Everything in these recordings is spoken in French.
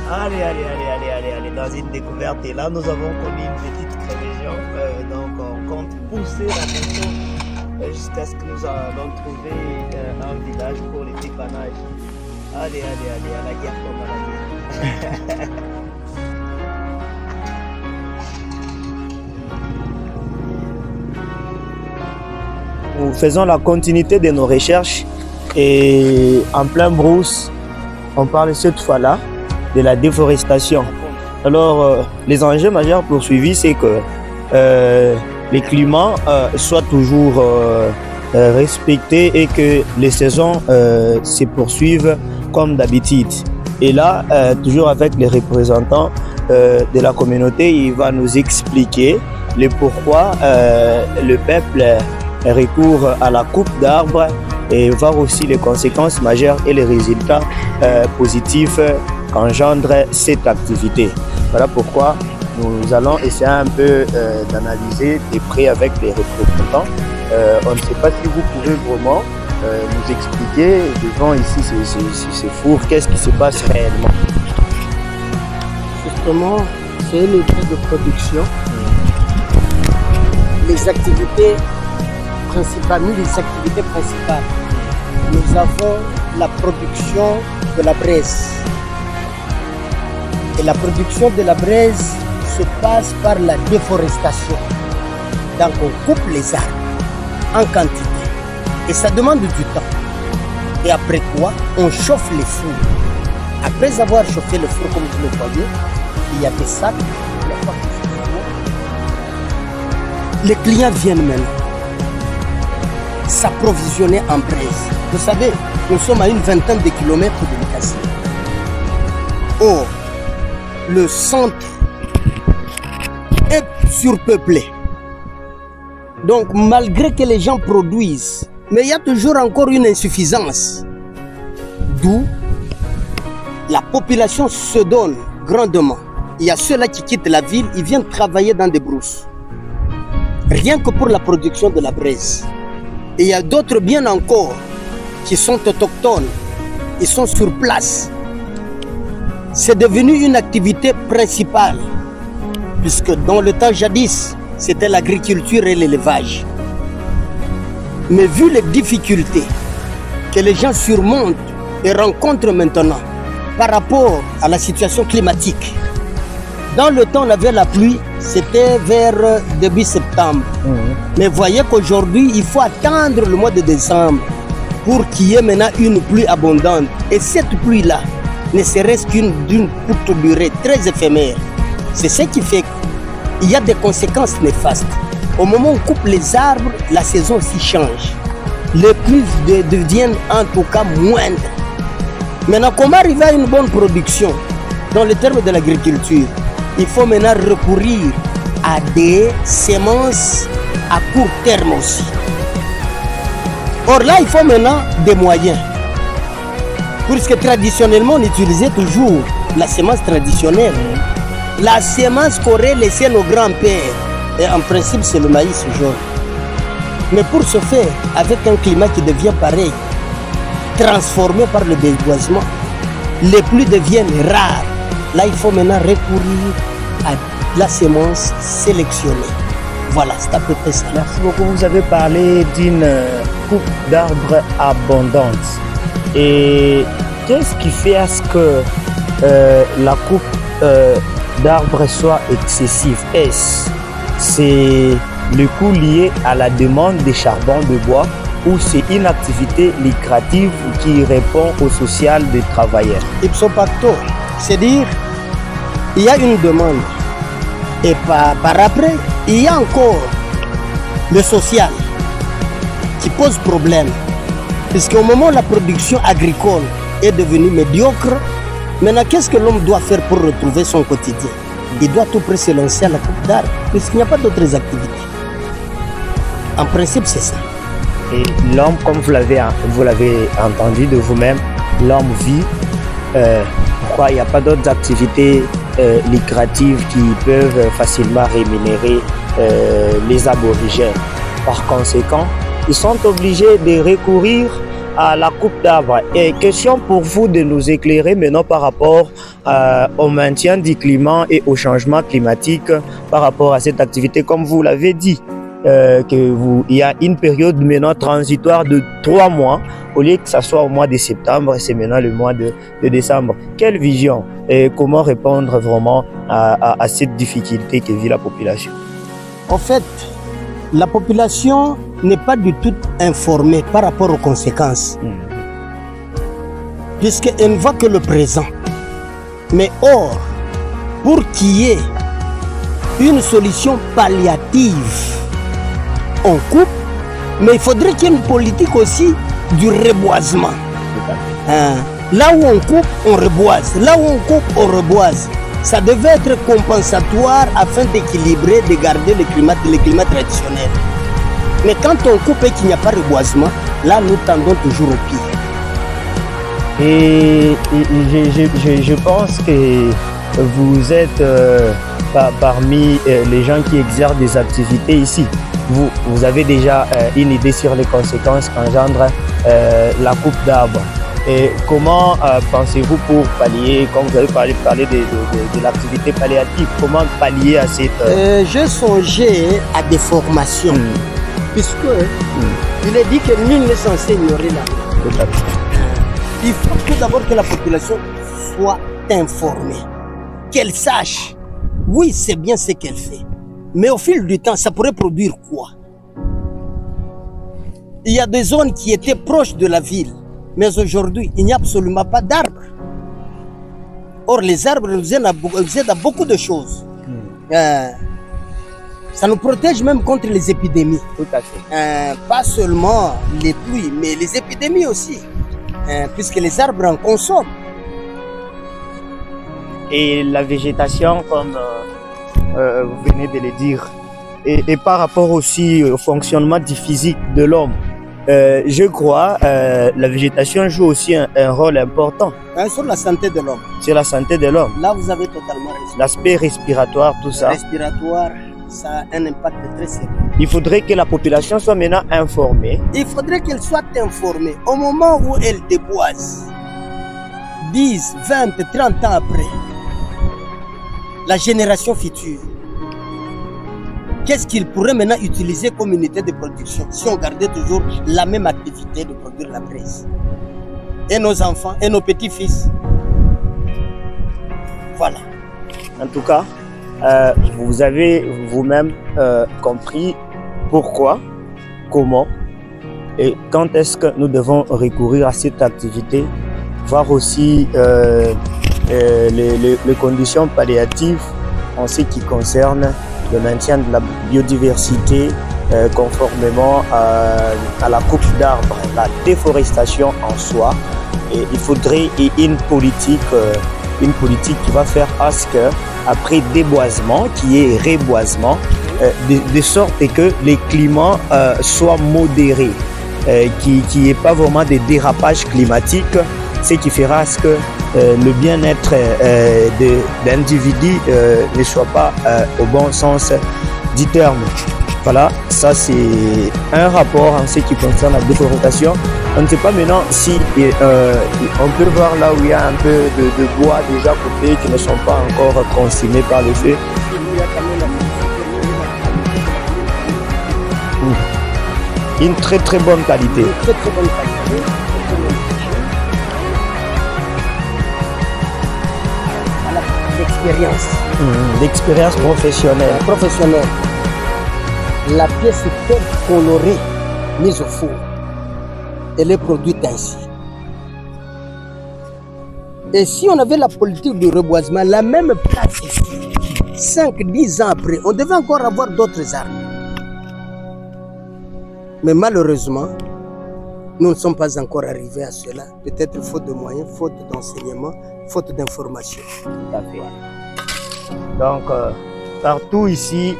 Allez, dans une découverte. Et là, nous avons commis une petite révision. Donc, on compte pousser la moto jusqu'à ce que nous allons trouver un village pour les dépannages. Allez, à la guerre comme à la guerre. Nous faisons la continuité de nos recherches et en plein brousse, on parle cette fois-là de la déforestation. Alors, les enjeux majeurs poursuivis, c'est que les climats soient toujours respectés et que les saisons se poursuivent comme d'habitude. Et là, toujours avec les représentants de la communauté, il va nous expliquer le pourquoi le peuple recourt à la coupe d'arbres et voir aussi les conséquences majeures et les résultats positifs qu'engendre cette activité. Voilà pourquoi nous allons essayer un peu d'analyser de près avec les représentants. On ne sait pas si vous pouvez vraiment nous expliquer devant ici ces fours, qu'est-ce qui se passe réellement? Justement, c'est le lieu de production. Les activités principales, nous avons la production de la braise. Et la production de la braise se passe par la déforestation. Donc on coupe les arbres en quantité. Et ça demande du temps. Et après quoi, on chauffe les fours. Après avoir chauffé le four comme vous le voyez, il y a des sacs. Les clients viennent maintenant s'approvisionner en braise. Vous savez, nous sommes à une vingtaine de kilomètres de Likasi. Or, le centre est surpeuplé. Donc, malgré que les gens produisent, mais il y a toujours encore une insuffisance. D'où la population se donne grandement. Il y a ceux-là qui quittent la ville, ils viennent travailler dans des brousses. Rien que pour la production de la braise. Et il y a d'autres bien encore qui sont autochtones. Ils sont sur place. C'est devenu une activité principale. Puisque dans le temps jadis, c'était l'agriculture et l'élevage. Mais vu les difficultés que les gens surmontent et rencontrent maintenant par rapport à la situation climatique, dans le temps on avait la pluie, c'était vers début septembre. Mais voyez qu'aujourd'hui, il faut attendre le mois de décembre pour qu'il y ait maintenant une pluie abondante. Et cette pluie-là ne serait-ce d'une courte durée, très éphémère. C'est ce qui fait qu'il y a des conséquences néfastes. Au moment où on coupe les arbres, la saison s'y change. Les pluies deviennent en tout cas moindres. Maintenant, comment arriver à une bonne production dans le terme de l'agriculture? Il faut maintenant recourir à des semences à court terme aussi. Or là, il faut maintenant des moyens. Puisque traditionnellement, on utilisait toujours la semence traditionnelle. La semence qu'auraient laissé nos grands-pères. Et en principe, c'est le maïs jaune. Mais pour ce faire, avec un climat qui devient pareil, transformé par le déboisement, les pluies deviennent rares. Là, il faut maintenant recourir à la semence sélectionnée. Voilà, c'est à peu près ça. Merci beaucoup. Vous avez parlé d'une coupe d'arbres abondante. Et qu'est-ce qui fait à ce que la coupe d'arbres soit excessive? Est-ce c'est le coût lié à la demande des charbons de bois ou c'est une activité lucrative qui répond au social des travailleurs? Ipso facto, c'est-à-dire il y a une demande et par après il y a encore le social qui pose problème, puisqu'au moment où la production agricole est devenue médiocre, maintenant qu'est-ce que l'homme doit faire pour retrouver son quotidien? Il doit tout près se lancer à la coupe d'arbres, puisqu'il n'y a pas d'autres activités. En principe, c'est ça. Et l'homme, comme vous l'avez entendu de vous-même, l'homme vit. Pourquoi il n'y a pas d'autres activités lucratives qui peuvent facilement rémunérer les aborigènes? Par conséquent, ils sont obligés de recourir à la coupe d'arbres. Et question pour vous de nous éclairer maintenant par rapport au maintien du climat et au changement climatique par rapport à cette activité, comme vous l'avez dit. Il y a une période maintenant transitoire de 3 mois, au lieu que ça soit au mois de septembre, c'est maintenant le mois de décembre. Quelle vision et comment répondre vraiment à cette difficulté que vit la population? En fait, la population n'est pas du tout informée par rapport aux conséquences, puisqu'elle ne voit que le présent. Mais or, pour qu'il y ait une solution palliative, on coupe, mais il faudrait qu'il y ait une politique aussi du reboisement. Là où on coupe, on reboise. Là où on coupe, on reboise. Ça devait être compensatoire afin d'équilibrer, de garder le climat traditionnel. Mais quand on coupe et qu'il n'y a pas de reboisement, là nous tendons toujours au pire. Et je pense que vous êtes parmi les gens qui exercent des activités ici. Vous avez déjà une idée sur les conséquences qu'engendre la coupe d'arbres. Et comment pensez-vous pour pallier, quand vous avez parlé de l'activité palliative, comment pallier à cette... J'ai songé à des formations, puisque il est dit que nul n'est censé ignorer la vie. Il faut tout d'abord que la population soit informée, qu'elle sache, oui c'est bien ce qu'elle fait, mais au fil du temps ça pourrait produire quoi? Il y a des zones qui étaient proches de la ville, mais aujourd'hui, il n'y a absolument pas d'arbres. Or, les arbres nous aident à beaucoup de choses. Ça nous protège même contre les épidémies. Tout à fait. Pas seulement les pluies, mais les épidémies aussi. Puisque les arbres en consomment. Et la végétation, comme vous venez de le dire, et par rapport aussi au fonctionnement du physique de l'homme, je crois la végétation joue aussi un rôle important. Sur la santé de l'homme. Sur la santé de l'homme. Là, vous avez totalement raison. L'aspect respiratoire, tout ça. Respiratoire, ça a un impact très sérieux. Il faudrait que la population soit maintenant informée. Il faudrait qu'elle soit informée. Au moment où elle déboise, 10, 20, 30 ans après, la génération future, qu'est-ce qu'il pourrait maintenant utiliser comme unité de production si on gardait toujours la même activité de produire la presse? Et nos enfants, et nos petits-fils. Voilà. En tout cas, vous avez vous-même compris pourquoi, comment et quand est-ce que nous devons recourir à cette activité, voir aussi les conditions palliatives en ce qui concerne le maintien de la biodiversité conformément à la coupe d'arbres, la déforestation en soi. Et il faudrait une politique qui va faire à ce que, après déboisement, qui est reboisement, de sorte que les climats soient modérés, qu'il n'y ait pas vraiment de dérapage climatique, ce qui fera à ce que le bien-être d'individus ne soit pas au bon sens du terme. Voilà, ça c'est un rapport en ce qui concerne la déforestation. On ne sait pas maintenant si on peut voir là où il y a un peu de bois déjà coupés qui ne sont pas encore consumés par le feu. Une très très bonne qualité. Très très bonne qualité. L'expérience. L'expérience professionnelle. La pièce est colorée, mise au four. Elle est produite ainsi. Et si on avait la politique du reboisement, la même pratique, 5-10 ans après, on devait encore avoir d'autres arbres. Mais malheureusement, nous ne sommes pas encore arrivés à cela. Peut-être faute de moyens, faute d'enseignement, faute d'information. Tout à fait. Donc, partout ici,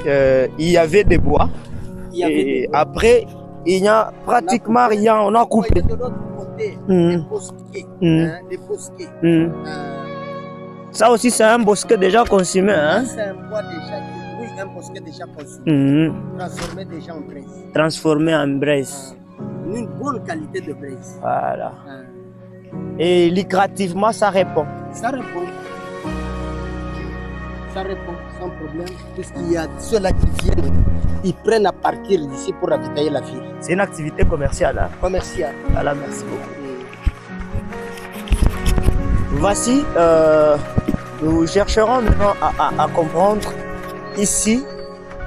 il y avait des bois. Et après, il n'y a pratiquement rien. On a coupé. De l'autre côté, des bosquets. Des bosquets. Ça aussi, c'est un bosquet déjà consumé. Hein? C'est un bois déjà, oui, un bosquet déjà consumé. Transformé déjà en braise. Transformé en braise. une bonne qualité de braise. Voilà. Et lucrativement, ça répond. Ça répond. Ça répond sans problème. Puisqu'il y a ceux-là qui viennent, ils prennent à partir d'ici pour ravitailler la ville. C'est une activité commerciale. Hein? Commerciale. Voilà, merci beaucoup. Voici, nous chercherons maintenant à comprendre ici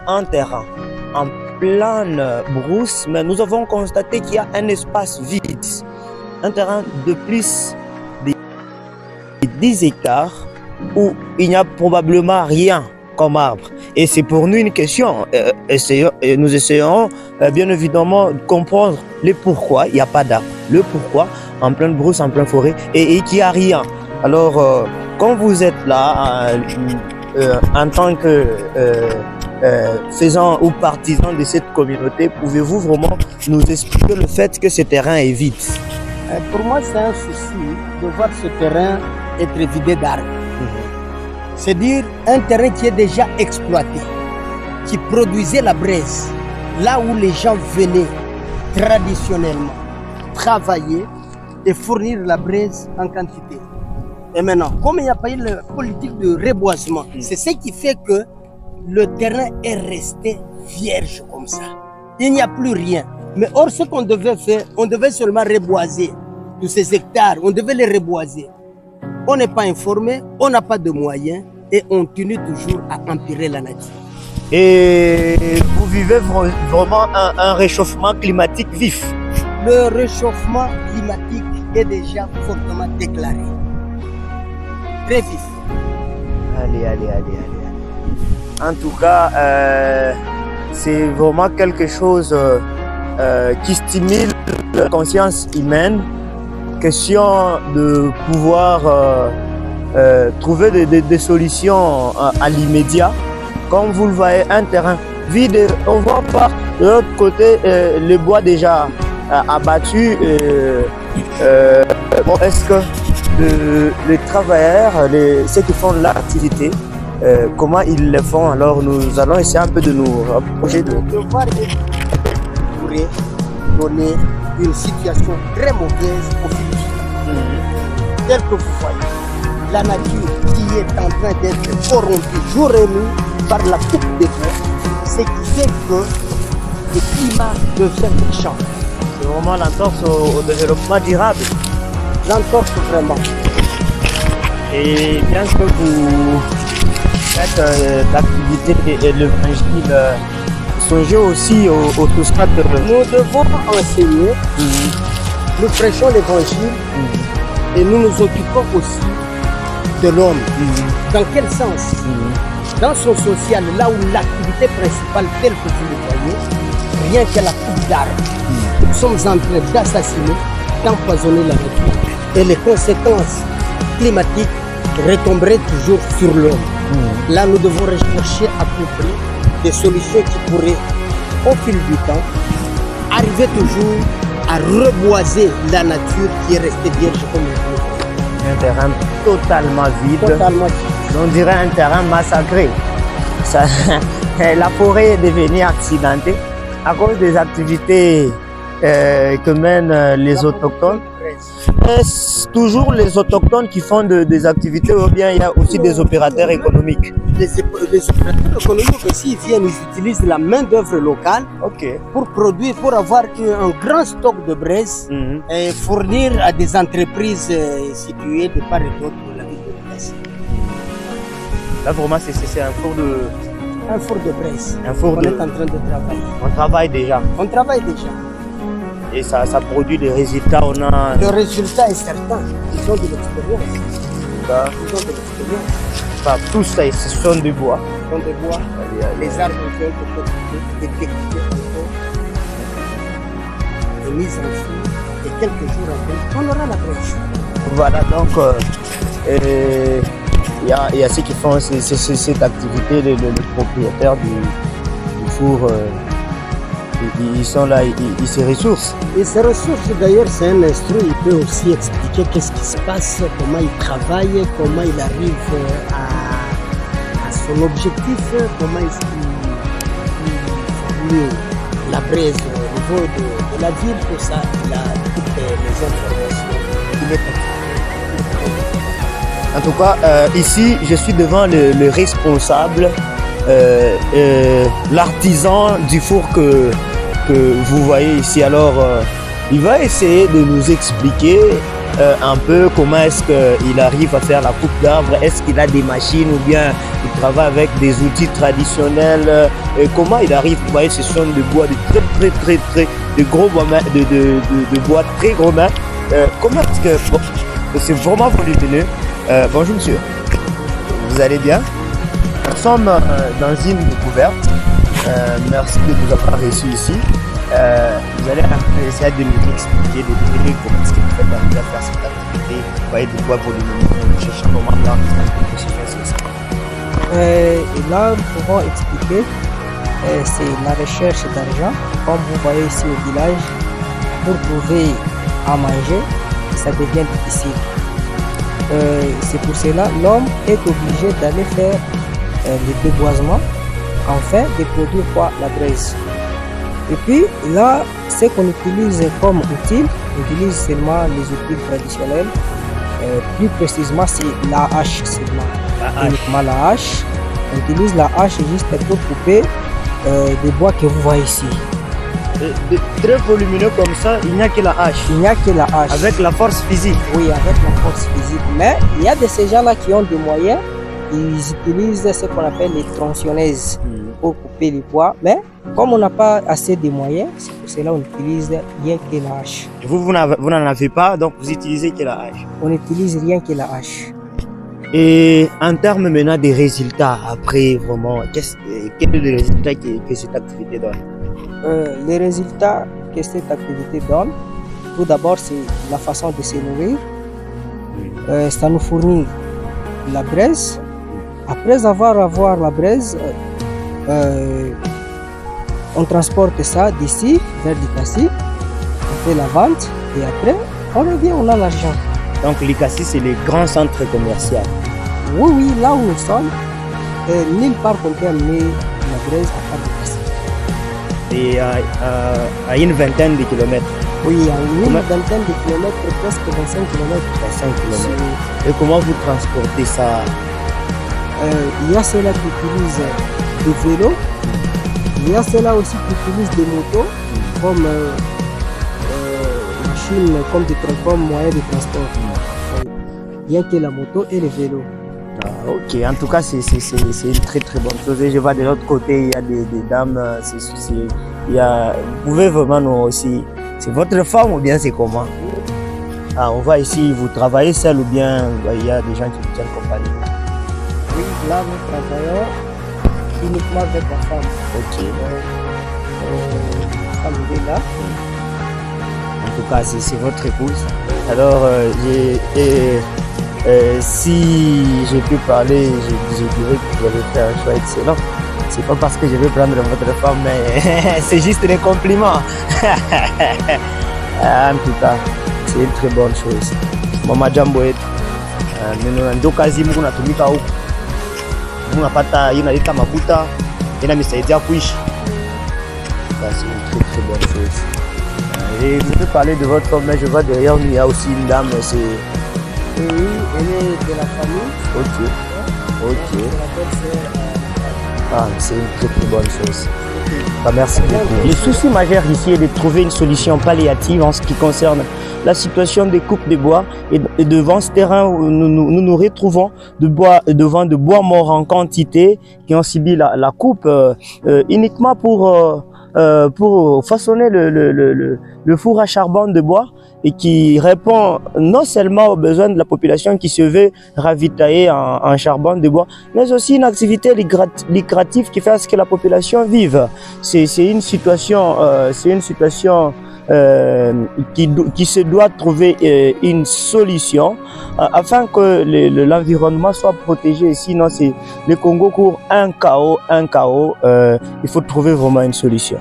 un terrain en pleine brousse, mais nous avons constaté qu'il y a un espace vide, un terrain de plus de 10 hectares où il n'y a probablement rien comme arbre. Et c'est pour nous une question. Nous essayons bien évidemment de comprendre le pourquoi il n'y a pas d'arbre, le pourquoi en pleine brousse, en pleine forêt et qu'il n'y a rien. Alors, quand vous êtes là, en tant que faisant ou partisan de cette communauté, pouvez-vous vraiment nous expliquer le fait que ce terrain est vide? Pour moi, c'est un souci de voir ce terrain être vidé d'arbres. C'est dire un terrain qui est déjà exploité, qui produisait la braise, là où les gens venaient traditionnellement travailler et fournir la braise en quantité. Et maintenant, comme il n'y a pas eu la politique de reboisement, c'est ce qui fait que le terrain est resté vierge comme ça. Il n'y a plus rien. Mais or, ce qu'on devait faire, on devait seulement reboiser tous ces hectares, on devait les reboiser. On n'est pas informé, on n'a pas de moyens et on continue toujours à empirer la nature. Et vous vivez vraiment un réchauffement climatique vif. Le réchauffement climatique est déjà fortement déclaré. Très vif. Allez. En tout cas, c'est vraiment quelque chose qui stimule la conscience humaine. Question de pouvoir trouver des solutions à l'immédiat. Comme vous le voyez, un terrain vide, on voit pas de l'autre côté le bois déjà abattu. Bon, est-ce que les travailleurs, ceux qui font l'activité, comment ils le font? Alors nous allons essayer un peu de nous rapprocher de voir pourrait donner une situation très mauvaise au futur. Tel que vous voyez, la nature qui est en train d'être corrompue jour et nuit par la coupe des bois, ce qui fait que le climat devient méchant. C'est vraiment l'entorse au développement durable. L'entorse vraiment. Et bien que vous faites l'activité et l'évangile, songez aussi au stade de... Nous devons enseigner, nous prêchons l'évangile et nous nous occupons aussi de l'homme. Dans quel sens? Dans son social, là où l'activité principale telle que vous le voyez, rien que la coupe d'arbres. Nous sommes en train d'assassiner, d'empoisonner la nature. Et les conséquences climatiques retomberaient toujours sur l'homme. Là, nous devons rechercher à peu près des solutions qui pourraient, au fil du temps, arriver toujours à reboiser la nature qui est restée vierge comme le un terrain totalement vide. Totalement vide. On dirait un terrain massacré. Ça, la forêt est devenue accidentée à cause des activités que mènent les autochtones. Est-ce toujours les autochtones qui font des activités ou bien il y a aussi des opérateurs économiques? Les opérateurs économiques aussi viennent, ils utilisent la main d'œuvre locale pour produire, pour avoir un grand stock de braise et fournir à des entreprises situées de part et d'autre de la ville de Brest. Là vraiment c'est un four de... Un four de braise. Un four on est en train de travailler. On travaille déjà. On travaille déjà. Et ça produit des résultats, on a... Le résultat est certain. Ils ont de l'expérience. Ils ont de l'expérience. Enfin, tout ça, ce sont des bois. Ce sont des bois. Les arbres ont été découpés et mis en feu. Et quelques jours après, on aura la brèche. Voilà, donc, il y a ceux qui font cette activité, le propriétaire du four. Ils sont là, ils se ressourcent. Et ces ressources, d'ailleurs, c'est un instru. Il peut aussi expliquer qu'est-ce qui se passe, comment il travaille, comment il arrive à son objectif, comment est-ce qu'il fournit la braise niveau de la ville, tout ça, il a toutes les informations. Il est En tout cas, ici, je suis devant le responsable, l'artisan du four que vous voyez ici. Alors, il va essayer de nous expliquer un peu comment est-ce qu'il arrive à faire la coupe d'arbre. Est-ce qu'il a des machines ou bien il travaille avec des outils traditionnels. Comment il arrive, vous voyez, ce sont de bois de très gros bois, de bois très gros mains. Comment est-ce que... Bon, c'est vraiment volumineux. Bonjour monsieur, vous allez bien? Nous sommes dans une découverte. Merci de nous avoir reçus ici. Vous allez essayer de nous expliquer, de nous dire comment est-ce que vous faites arriver à faire cette activité. Vous voyez, de bois volumineux, nous cherchons comment dans le processus. Là, nous pouvons expliquer, c'est la recherche d'argent. Comme vous voyez ici au village, pour trouver à manger, ça devient difficile. C'est pour cela l'homme est obligé d'aller faire le déboisement afin de produire quoi? La braise. Et puis là, ce qu'on utilise comme outil, on utilise seulement les outils traditionnels. Plus précisément, c'est la hache seulement. Uniquement la hache. On utilise la hache juste pour couper des bois que vous voyez ici. Très volumineux comme ça, il n'y a que la hache. Il n'y a que la hache. Avec la force physique. Oui, avec la force physique. Mais il y a de ces gens-là qui ont des moyens. Ils utilisent ce qu'on appelle les tronçonneuses pour couper les bois. Mais comme on n'a pas assez de moyens, c'est pour cela qu'on utilise rien que la hache. Vous n'en avez pas, donc vous utilisez que la hache. On n'utilise rien que la hache. Et en termes maintenant des résultats, après vraiment, quel est le résultat que cette activité donne? Les résultats que cette activité donne, tout d'abord, c'est la façon de se nourrir. Ça nous fournit la braise. Après avoir la braise, on transporte ça d'ici vers Likassi, on fait la vente et après, on revient, on a l'argent. Donc Likassi, c'est les grands centres commerciaux. Oui, oui, là où nous sommes, nulle part on peut amener la braise à part Likassi. Et à une vingtaine de kilomètres. Oui, à une vingtaine de kilomètres, presque 25 kilomètres. 25 kilomètres. Et comment vous transportez ça? Il y a ceux-là qui utilisent des vélos. Il y a ceux-là aussi qui utilisent des motos comme machine, comme moyen de transport. Il n'y a que la moto et le vélo. Ah, ok, en tout cas, c'est une très bonne chose. Et je vois de l'autre côté, il y a des dames. Vous pouvez vraiment nous aussi. C'est votre femme ou bien c'est comment? Ah, on voit ici, vous travaillez seul ou bien il y a des gens qui vous tiennent compagnie? Oui, là nous travaillons uniquement avec la femme. Ok. Femme est là. En tout cas, c'est votre épouse. Alors, si je peux parler, je dirais que vous avez fait un choix excellent. C'est pas parce que je vais prendre votre femme, mais c'est juste des compliments. En tout cas, c'est une très bonne chose. Mama jambo yetu. Ndio kazi Mungu natumika huku. Mungu napata inaleta mafuta, inamisaidia kuishi. C'est une très bonne chose. Et vous pouvez parler de votre homme, mais je vois derrière nous, il y a aussi une dame. Oui, elle est de la famille. Ok. Ok. Ah, c'est une très bonne chose. Ah, merci beaucoup. Le souci majeur ici est de trouver une solution palliative en ce qui concerne la situation des coupes de bois et devant ce terrain où nous retrouvons devant de bois morts en quantité qui ont subi la coupe uniquement pour façonner le four à charbon de bois et qui répond non seulement aux besoins de la population qui se veut ravitailler en charbon de bois, mais aussi une activité lucrative qui fait à ce que la population vive. C'est une situation, qui se doit trouver une solution afin que l'environnement soit protégé. Sinon, le Congo court un chaos. Il faut trouver vraiment une solution.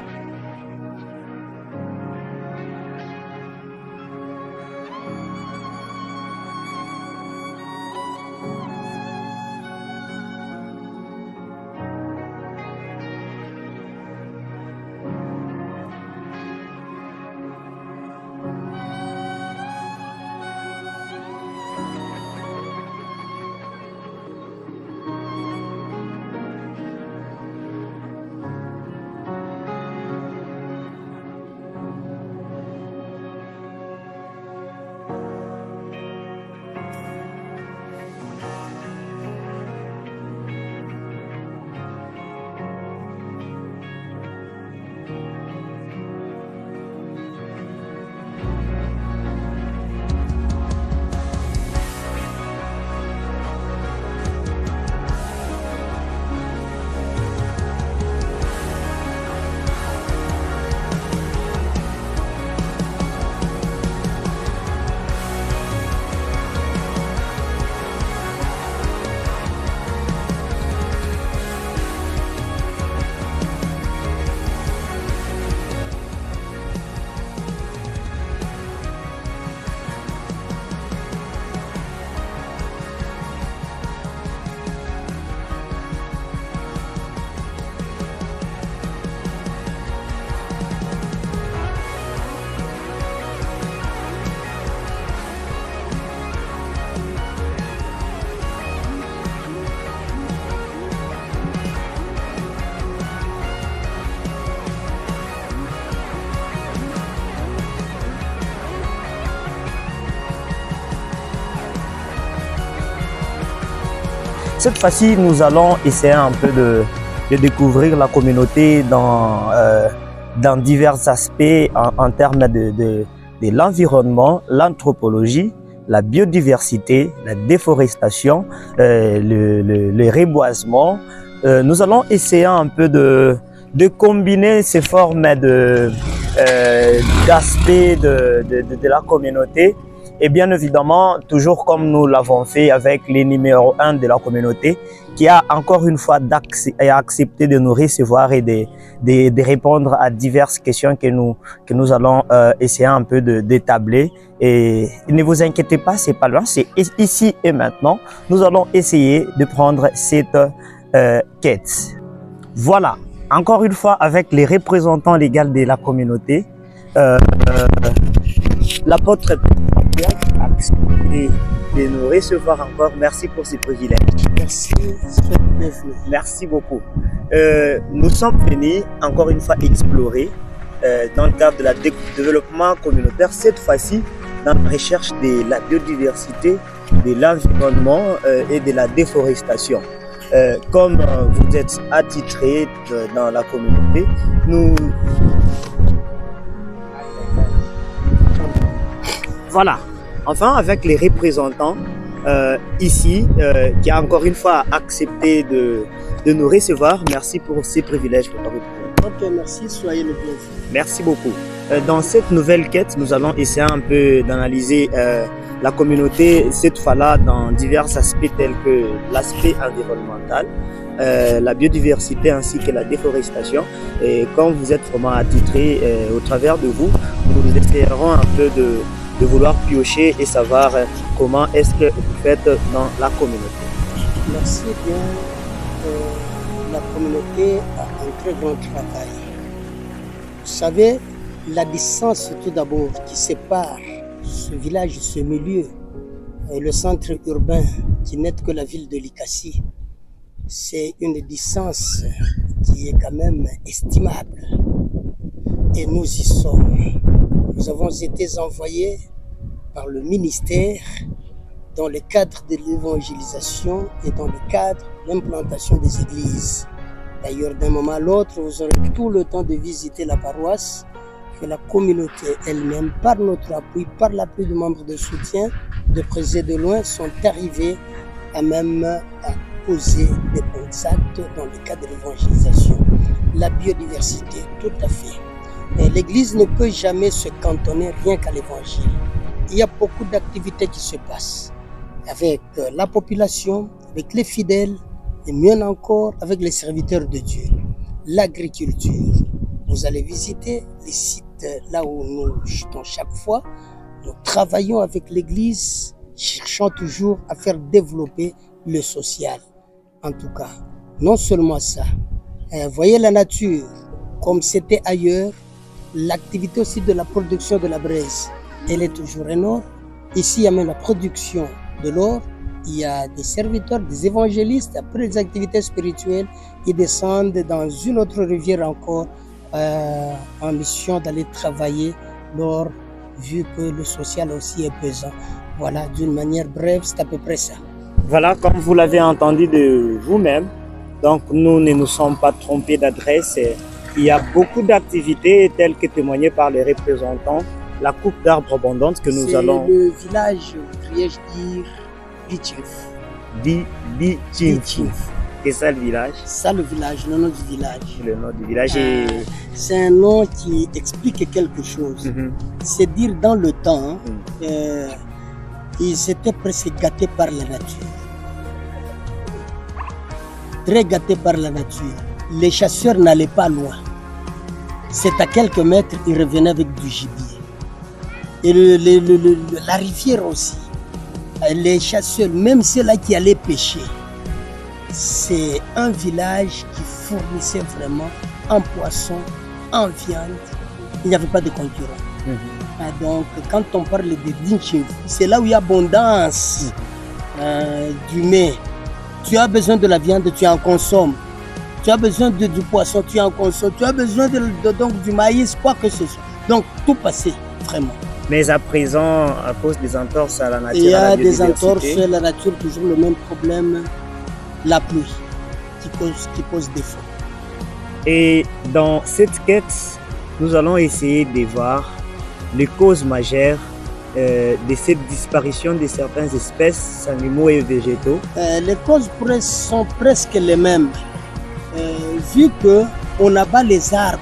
Cette fois-ci, nous allons essayer un peu de découvrir la communauté dans divers aspects en termes de l'environnement, l'anthropologie, la biodiversité, la déforestation, le reboisement. Nous allons essayer un peu de combiner ces formes d'aspects de la communauté. Et bien évidemment, toujours comme nous l'avons fait avec les numéros 1 de la communauté, qui a encore une fois accepté de nous recevoir et de répondre à diverses questions que nous allons essayer un peu d'établir. Et ne vous inquiétez pas, c'est pas loin, c'est ici et maintenant. Nous allons essayer de prendre cette quête. Voilà, encore une fois avec les représentants légaux de la communauté. L'apôtre a accepté de nous recevoir encore. Merci pour ces privilèges. Merci, merci beaucoup. Nous sommes venus encore une fois explorer dans le cadre de la développement communautaire, cette fois-ci dans la recherche de la biodiversité, de l'environnement et de la déforestation. Comme vous êtes attitrés dans la communauté, nous... Voilà, enfin avec les représentants ici, qui a encore une fois accepté de nous recevoir. Merci pour ces privilèges. Ok, merci, soyez le bienvenu. Merci beaucoup. Dans cette nouvelle quête, nous allons essayer un peu d'analyser la communauté, cette fois-là dans divers aspects tels que l'aspect environnemental, la biodiversité ainsi que la déforestation. Et comme vous êtes vraiment attitrés au travers de vous, nous essayerons un peu de vouloir piocher et savoir comment est-ce que vous faites dans la communauté. Merci bien. La communauté a un très grand travail. Vous savez, la distance tout d'abord qui sépare ce village, ce milieu, et le centre urbain qui n'est que la ville de Likassi, c'est une distance qui est quand même estimable. Et nous y sommes. Nous avons été envoyés par le ministère dans le cadre de l'évangélisation et dans le cadre de l'implantation des églises. D'ailleurs, d'un moment à l'autre, vous aurez tout le temps de visiter la paroisse, que la communauté elle-même, par notre appui, par l'appui de membres de soutien, de près et de loin, sont arrivés à même à poser des points actes dans le cadre de l'évangélisation. La biodiversité, tout à fait. L'Église ne peut jamais se cantonner rien qu'à l'Évangile. Il y a beaucoup d'activités qui se passent avec la population, avec les fidèles et mieux encore avec les serviteurs de Dieu. L'agriculture. Vous allez visiter les sites là où nous jetons chaque fois. Nous travaillons avec l'Église, cherchant toujours à faire développer le social. En tout cas, non seulement ça. Voyez la nature comme c'était ailleurs. L'activité aussi de la production de la braise, elle est toujours énorme. Ici, il y a même la production de l'or. Il y a des serviteurs, des évangélistes, après des activités spirituelles, qui descendent dans une autre rivière encore en mission d'aller travailler l'or, vu que le social aussi est pesant. Voilà, d'une manière brève, c'est à peu près ça. Voilà, comme vous l'avez entendu de vous-même, donc nous ne nous sommes pas trompés d'adresse. Il y a beaucoup d'activités telles que témoignées par les représentants. La coupe d'arbres abondante que nous allons... C'est le village, voudrais-je dire, Bichimf. C'est ça le village? Ça le village, le nom du village. Le nom du village est... C'est un nom qui explique quelque chose. C'est dire dans le temps, ils étaient presque gâtés par la nature. Très gâtés par la nature. Les chasseurs n'allaient pas loin. C'est à quelques mètres, ils revenaient avec du gibier. Et la rivière aussi. Les chasseurs, même ceux-là qui allaient pêcher, c'est un village qui fournissait vraiment en poisson, en viande. Il n'y avait pas de concurrent. Donc, quand on parle de Dinchiv, c'est là où il y a abondance du mets. Tu as besoin de la viande, tu en consommes. Tu as besoin du poisson, tu en consommes. Tu as besoin donc, du maïs, quoi que ce soit. Donc, tout passait, vraiment. Mais à présent, à cause des entorses à la nature, il y a des entorses à la nature, toujours le même problème. la pluie qui pose défaut. Et dans cette quête, nous allons essayer de voir les causes majeures de cette disparition de certaines espèces animaux et végétaux. Les causes sont presque les mêmes. Vu qu'on abat les arbres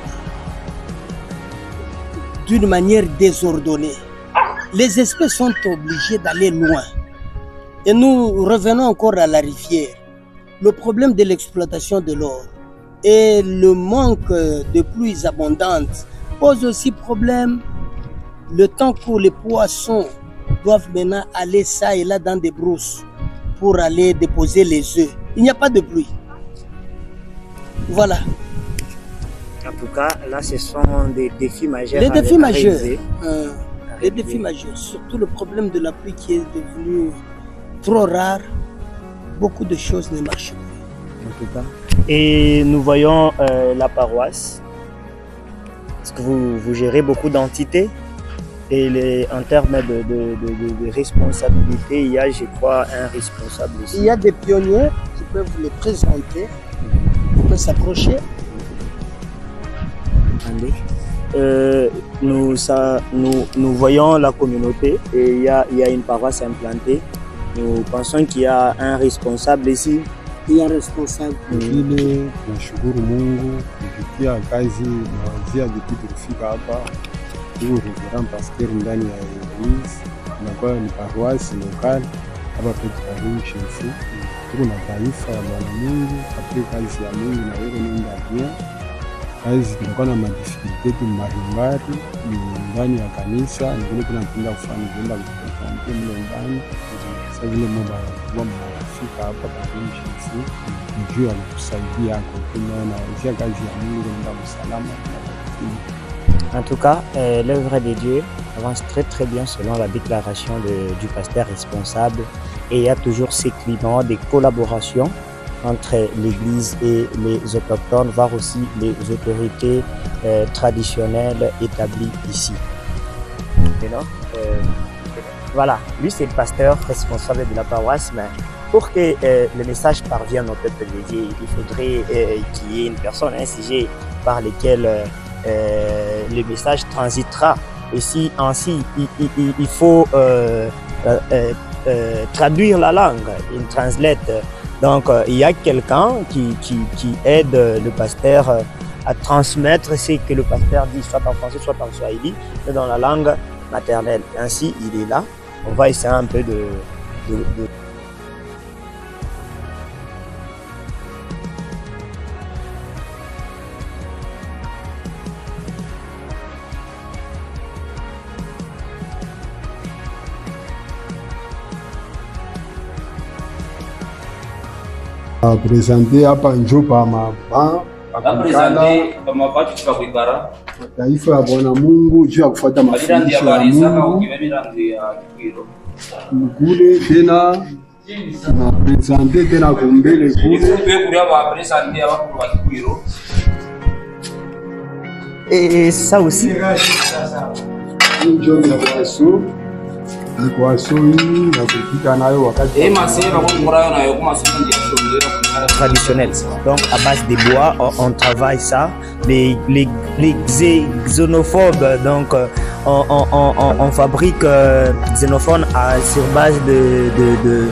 d'une manière désordonnée, les espèces sont obligées d'aller loin. Et nous revenons encore à la rivière. Le problème de l'exploitation de l'or et le manque de pluies abondantes pose aussi problème. Le temps où les poissons doivent maintenant aller ça et là dans des brousses pour aller déposer les œufs. Il n'y a pas de pluie. Voilà. En tout cas, là, ce sont des défis majeurs. Les défis majeurs. Les défis majeurs. Surtout le problème de la pluie qui est devenu trop rare. Beaucoup de choses ne marchent plus. En tout cas. Et nous voyons la paroisse. Est-ce que vous gérez beaucoup d'entités? Et en termes de responsabilité, il y a, je crois, un responsable ici. Il y a des pionniers qui peuvent vous les présenter. Vous pouvez s'approcher. Nous voyons la communauté et il y a une paroisse implantée. Nous pensons qu'il y a un responsable ici. Il y a un responsable. Vile nashukuru Mungu kupitia kazi nawazia depuis tulifika hapa. Huyu reverend pasteur ndani ya Eglise inakuwa ni paroisse lokal hapa kwetu Karinchi Shefu. Tuko na taifa ya Bwana Mungu katika kazi ya Mungu na wewe nenda pia. Kazi tunakuwa na madifikulteti mbalimbali ndani ya kanisa, ndio tunapenda kufanya kwenda kutoka mle ndani. Sasa vile mambo ya mnafika hapa Karinchi Shefu ndio anakusaidia hapo tunaona kazi ya Mungu ndio msalama. En tout cas, l'œuvre de Dieu avance très bien selon la déclaration du pasteur responsable. Et il y a toujours ces climats de collaboration entre l'Église et les autochtones, voire aussi les autorités traditionnelles établies ici. Voilà, lui c'est le pasteur responsable de la paroisse, mais pour que le message parvienne au peuple de Dieu, il faudrait qu'il y ait une personne, un sujet par lequel le message transitera. Et si ainsi il faut traduire la langue, il translate. Donc il y a quelqu'un qui aide le pasteur à transmettre ce que le pasteur dit, soit en français, soit en swahili, mais dans la langue maternelle. Ainsi il est là. On va essayer un peu de Presente hapa njo pa taifa ya Bwana Mungu juu ya kufuata mafundisho ya Mungu. Kule tena na presente tena kumbele kule. Et ça aussi. Njo ya kwaso. Kwaso hii na kupika nayo wakati traditionnel. Donc à base de bois, on travaille ça. Les xénophobes, donc on fabrique xénophones sur base de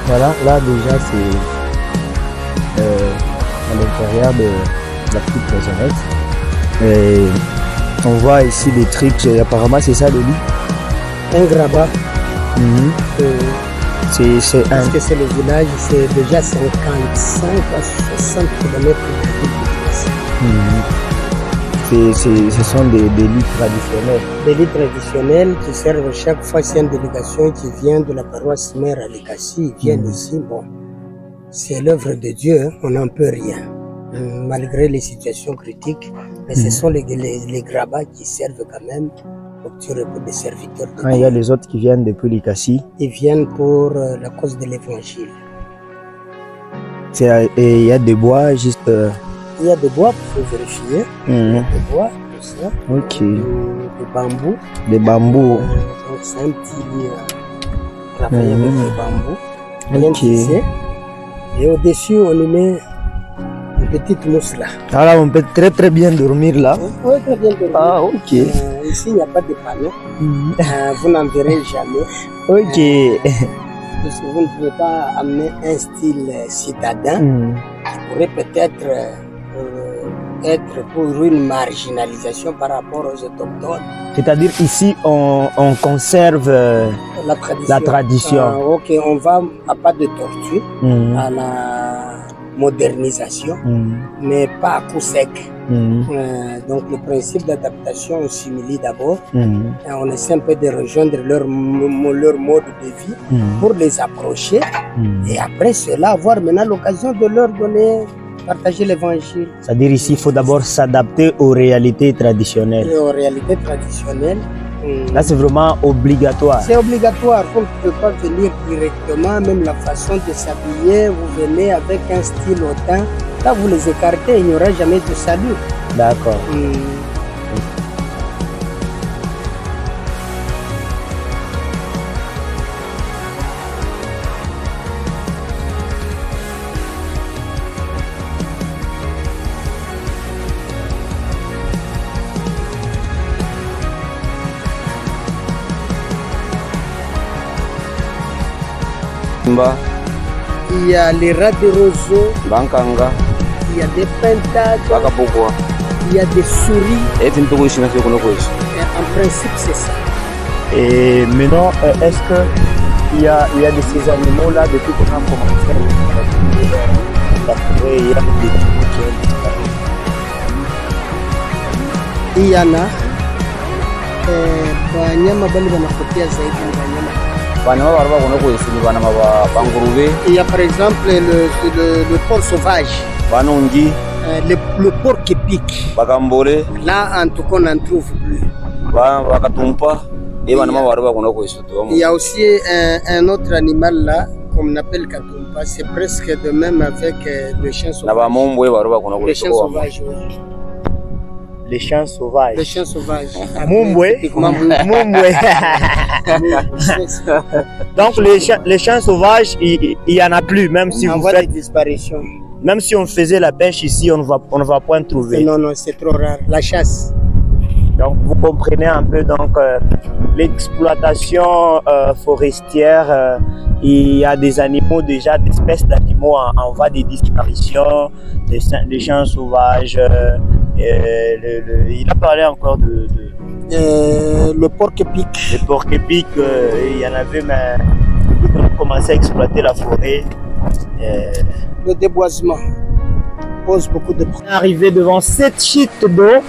Voilà, là déjà c'est à l'intérieur de la petite maisonnette. Et on voit ici des trucs, apparemment c'est ça le lit. Un grabat. C'est un... Parce que c'est le village, c'est déjà 55 à 60 km de Ce sont des lits traditionnels. Des lits traditionnels qui servent chaque fois. C'est une délégation qui vient de la paroisse mère à Lekassi. Ils viennent ici. Bon, c'est l'œuvre de Dieu, hein, on n'en peut rien. malgré les situations critiques. Mais ce sont les grabats qui servent quand même pour des serviteurs de Dieu. Il y a les autres qui viennent depuis l'Ikassi. Ils viennent pour la cause de l'évangile. Et il y a des bois juste... Il y a des bois, il faut vérifier. Des bois, tout ça. Ok. Des bambous. Des bambous. Donc c'est un petit travail avec des bambous. Bien tissé. Et au-dessus, on y met une petite mousse là. Alors on peut très bien dormir là. Oui, très bien dormir. Ah, ok. Ici, il n'y a pas de panneau. Vous n'en verrez jamais. Ok. Parce que vous ne pouvez pas amener un style citadin qui pourrait peut-être être pour une marginalisation par rapport aux autochtones. C'est-à-dire ici, on conserve la tradition. Ok, on va à pas de tortue à la modernisation, mais pas à coup sec. Donc le principe d'adaptation, on s'humilie d'abord. On essaie un peu de rejoindre leur mode de vie pour les approcher. Et après cela, avoir maintenant l'occasion de leur donner, partager l'évangile. C'est-à-dire ici, il faut d'abord s'adapter aux réalités traditionnelles. Et aux réalités traditionnelles. Là, c'est vraiment obligatoire. C'est obligatoire. Vous ne pouvez pas venir directement, même la façon de s'habiller, vous venez avec un style hautain. Là, vous les écartez, il n'y aura jamais de salut. D'accord. Il y a les rats de roseaux, Bankanga, il y a des pentades, il y a des souris. Et en principe, c'est ça. Et maintenant, est-ce qu'il y a de ces animaux-là depuis qu'on a commencé? Il y en a. Banyama bali wanapotea zaidi na banyama. Il y a par exemple le porc sauvage. Le porc épic. Là, en tout cas, on n'en trouve plus. Il y a aussi un autre animal là, qu'on appelle Katumpa. C'est presque de même avec le chien sauvage. Les chiens sauvages, oui. Les chiens sauvages. Les chiens sauvages. Mumbwe. Donc les chiens sauvages, il y en a plus, même si vous faites disparition. Même si on faisait la pêche ici, on ne va pas en trouver. Non, c'est trop rare. La chasse. Donc vous comprenez un peu donc l'exploitation forestière. Il y a des animaux déjà, des espèces d'animaux en voie de disparition, des chiens sauvages. Il a parlé encore de le porc épic. Le porc épic, il y en avait, mais on a commencé à exploiter la forêt. Le déboisement pose beaucoup de problèmes. Arrivé devant cette chute d'eau,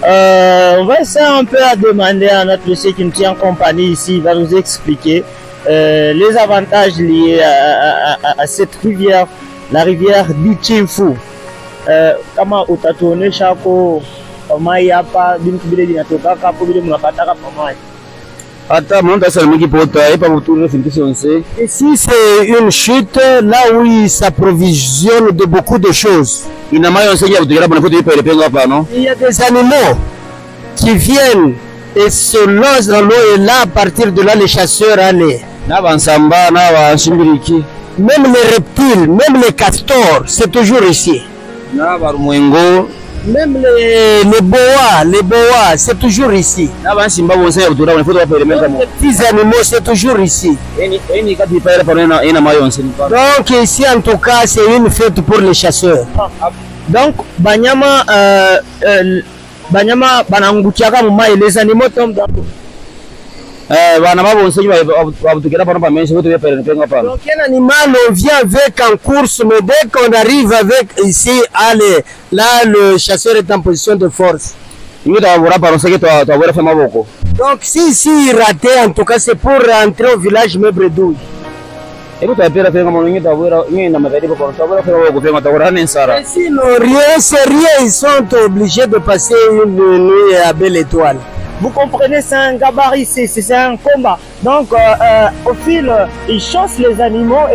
on va essayer un peu à demander à notre monsieur qui nous tient en compagnie ici, il va nous expliquer les avantages liés à cette rivière, la rivière d'Ichimfu. Kama utatuonesha hapo mai hapa bintu bile linatoka hapo bile mnapataka pamoja. Hata monta sana mkipota hapa mutune finisi onse. Ici c'est une chute là où il s'approvisionne de beaucoup de choses. Ina mayo onse ya kutegera bana foto ipa ilepenga hapa no. Il y a des animaux qui viennent et se lancent dans l'eau et là à partir de là les chasseurs allaient. Na bansamba na bashimbiriki. Même les reptiles, même les castors, c'est toujours ici. Même les boas, c'est toujours ici. Les petits animaux, c'est toujours ici. Donc ici, en tout cas, c'est une fête pour les chasseurs. Donc, Banyama, les animaux tombent dans l'eau. Donc un animal, on vient avec en course, mais dès qu'on arrive avec ici, là le chasseur est en position de force. Donc si ici il ratait, en tout cas c'est pour rentrer au village Mebredouille. Hebu tapira fenga mono nyita wera nyina matari kwa sababu kwa kufenga tawara nensara. Sinon, rien, c'est rien, ils sont obligés de passer une nuit à Belle Étoile. Vous comprenez, c'est un gabarit, c'est un combat. Donc, au fil, ils chassent les animaux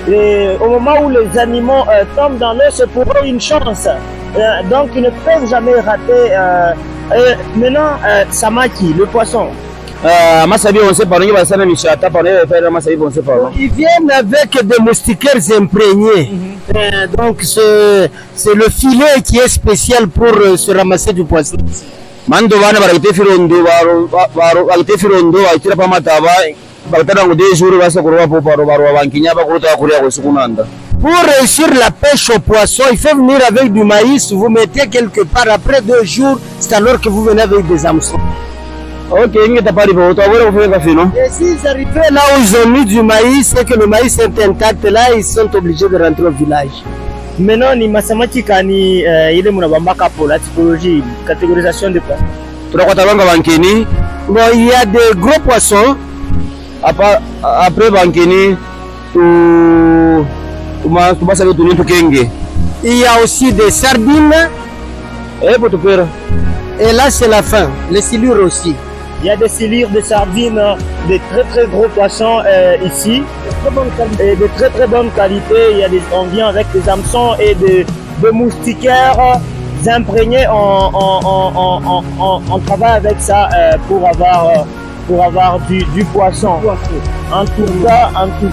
et au moment où les animaux tombent dans l'eau, c'est pour eux une chance. Donc, ils ne peuvent jamais rater. Maintenant, Samaki, le poisson. Masabi, on sait pas, on va s'en michata, Masabi, on sait pas. Ils viennent avec des moustiquaires imprégnés. Donc, c'est le filet qui est spécial pour se ramasser du poisson. Mando bana baragite firondo baro agite firondo aitira pamataba batara ngode jour basa kurwa poparo baro bankinya bakuruta kuria ko sukunanda. Pour réussir la pêche au poisson, il faut venir avec du maïs, vous mettez quelque part, après 2 jours, c'est alors que vous venez avec des hameçons. Ok, il t'a pas dit pour toi, et s'ils arrivaient là où ils ont mis du maïs et que le maïs est intact, là, ils sont obligés de rentrer au village. Maintenant, ni masamaki kani ile munabambaka pour la typologie, catégorisation des poissons. Bon, il y a des gros poissons. Après bankini, il y a aussi des sardines. Et là, c'est la fin. Les silures aussi. Il y a des silures, des sardines, des très gros poissons ici, et de très bonne qualité. Il y a on vient avec des hameçons et des moustiquaires imprégnés. On travaille avec ça pour avoir du poisson. En tout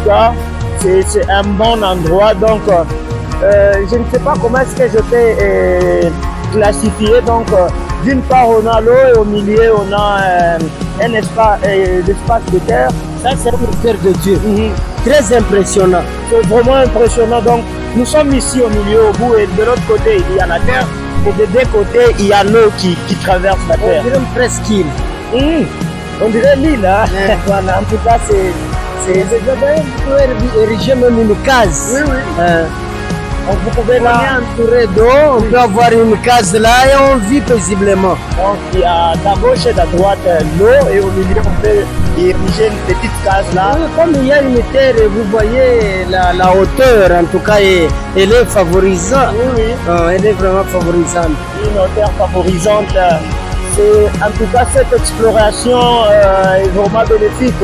cas, c'est un bon endroit. Donc, je ne sais pas comment est-ce que je peux classifier. Donc, d'une part, on a l'eau et au milieu, on a un espace de terre. Ça, c'est le cœur de Dieu. Très impressionnant. C'est vraiment impressionnant. Donc, nous sommes ici au milieu, au bout, et de l'autre côté, il y a la terre. Et de deux côtés, il y a l'eau qui traverse la terre. On dirait presque île. On dirait l'île. Hein? Voilà, en tout cas, c'est ériger même une case. Oui. Vous pouvez là, on est entouré d'eau, on peut avoir une case là et on vit paisiblement. Donc il y a à gauche et à droite l'eau et au milieu on peut ériger une petite case là. Comme il y a une terre, vous voyez la hauteur en tout cas, elle est favorisante. Oui. Elle est vraiment favorisante. Une hauteur favorisante. En tout cas cette exploration est vraiment bénéfique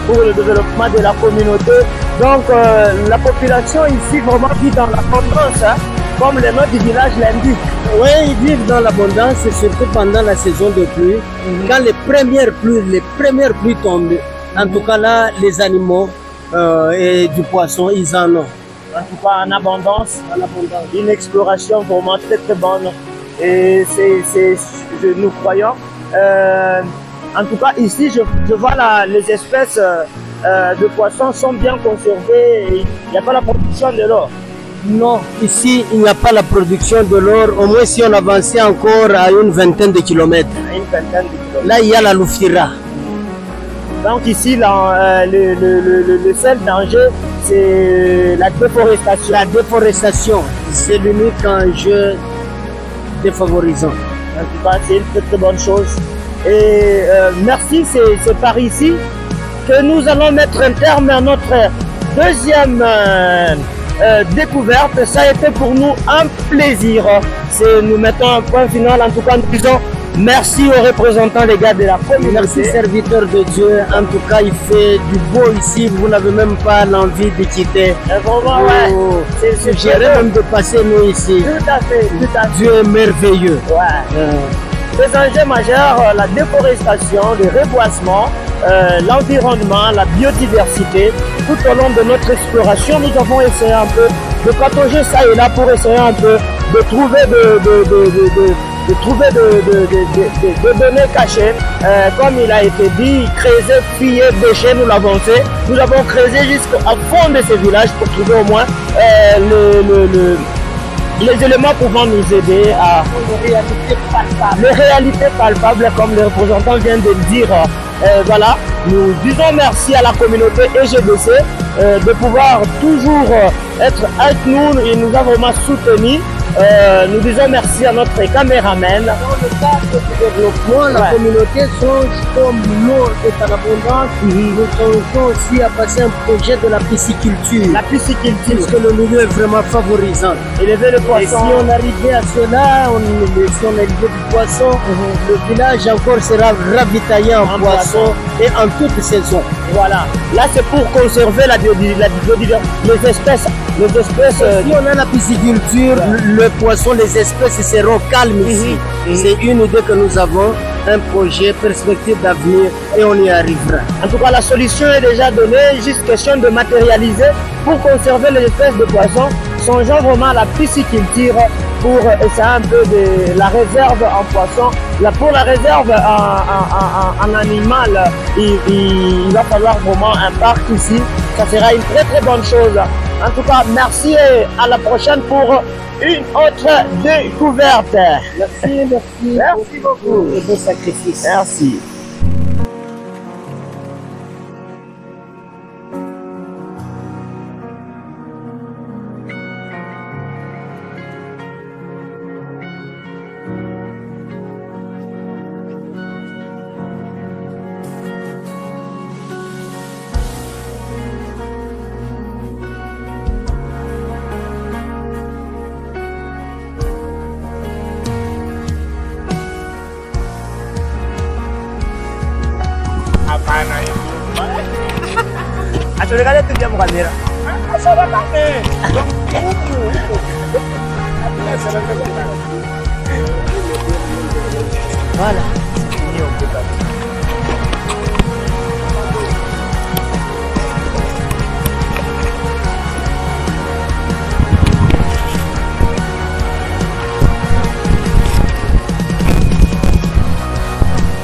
pour le développement de la communauté. Donc la population ici vraiment vit dans l'abondance, hein, comme le nom du village l'indique. Oui, ils vivent dans l'abondance, surtout pendant la saison de pluie. Quand les premières pluies tombent, en tout cas là, les animaux et du poisson, ils en ont. En tout cas en abondance. Une exploration vraiment très bonne. Et nous croyons. En tout cas, ici, je vois les espèces de poissons sont bien conservées et il n'y a pas la production de l'or. Non, ici, il n'y a pas la production de l'or. Au moins, si on avançait encore à une vingtaine de kilomètres. Là, il y a la Loufira. Donc ici, le seul danger, c'est la déforestation. La déforestation, c'est l'unique enjeu défavorisant. En tout cas, c'est une très bonne chose. Et merci, c'est par ici que nous allons mettre un terme à notre deuxième découverte. Ça a été pour nous un plaisir. Nous mettons un point final. En tout cas, nous disons merci aux représentants les gars de la communauté. Merci serviteurs de Dieu. En tout cas, il fait du beau ici. Vous n'avez même pas l'envie de quitter. Vraiment, ouais. Suggérez même de passer nous ici. Tout à fait. Dieu est merveilleux. Ouais. Les enjeux majeurs, la déforestation, le reboisement, l'environnement, la biodiversité. Tout au long de notre exploration, nous avons essayé un peu de patauger ça et là pour essayer un peu de trouver de données cachées. Comme il a été dit, creuser, fouiller, déchets, nous l'avons fait. Nous avons creusé jusqu'au fond de ce village pour trouver au moins les éléments pouvant nous aider à les réalités palpables, comme le représentant vient de le dire. Voilà, nous disons merci à la communauté EGDC de pouvoir toujours être avec nous. Il nous a vraiment soutenus. nous disons merci à notre caméraman. Dans le cadre du développement, la communauté songe comme l'eau est en abondance. Nous songeons aussi à passer un projet de la pisciculture. La pisciculture. Puisque le milieu est vraiment favorisant. Élever le poisson. Et si on arrivait à cela, si on élevait du poisson, le village encore sera ravitaillé en poisson et en toute saison. Voilà. Là, c'est pour conserver la biodiversité, les espèces. Si on a la pisciculture, le poisson, les espèces seront calmes ici. C'est une idée que nous avons, un projet, perspective d'avenir et on y arrivera. En tout cas, la solution est déjà donnée, juste question de matérialiser pour conserver les espèces de poissons. Songeons vraiment à la pisciculture pour essayer un peu de la réserve en poisson. Là, pour la réserve en animal, il va falloir vraiment un parc ici. Ça sera une très très bonne chose. En tout cas, merci et à la prochaine pour une autre découverte. Merci beaucoup. Et bon sacrifice. Merci. Regardez tout bien mon caméra. Ça va parler. Voilà.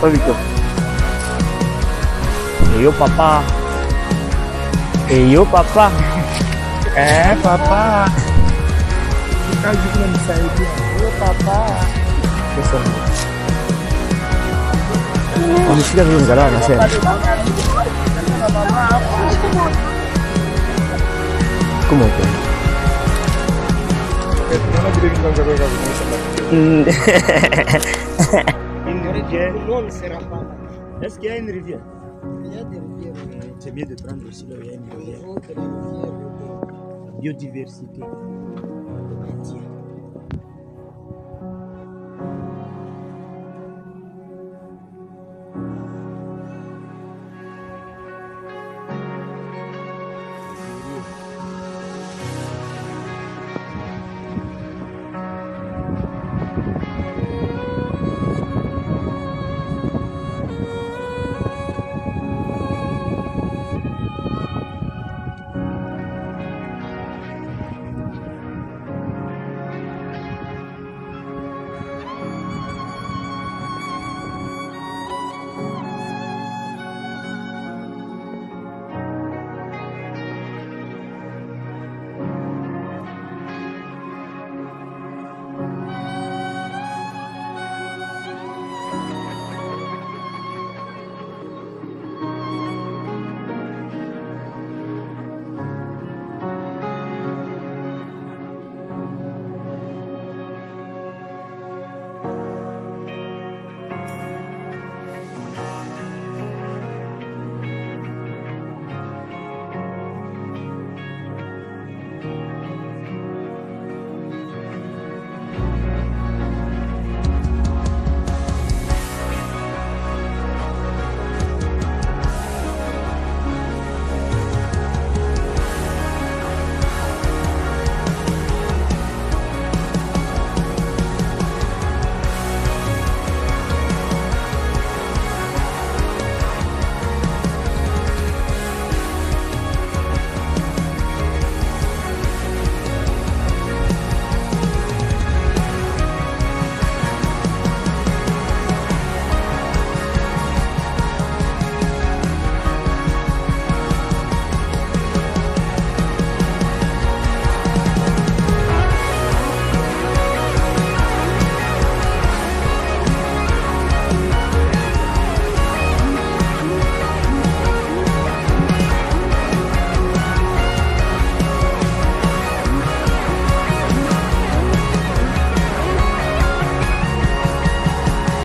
Oh Victor. Et yo papa. Et yo papa. Papa. Kazi kuna nisaidia. Yo papa. Unisikia vile mgalaa anasema. Comment on Une rivière. Non, ne sera pas. Est-ce qu'il y a une rivière? Il y a des rivières. C'est bien de prendre aussi là où il y a une rivière. Il faut que la rivière La biodiversité.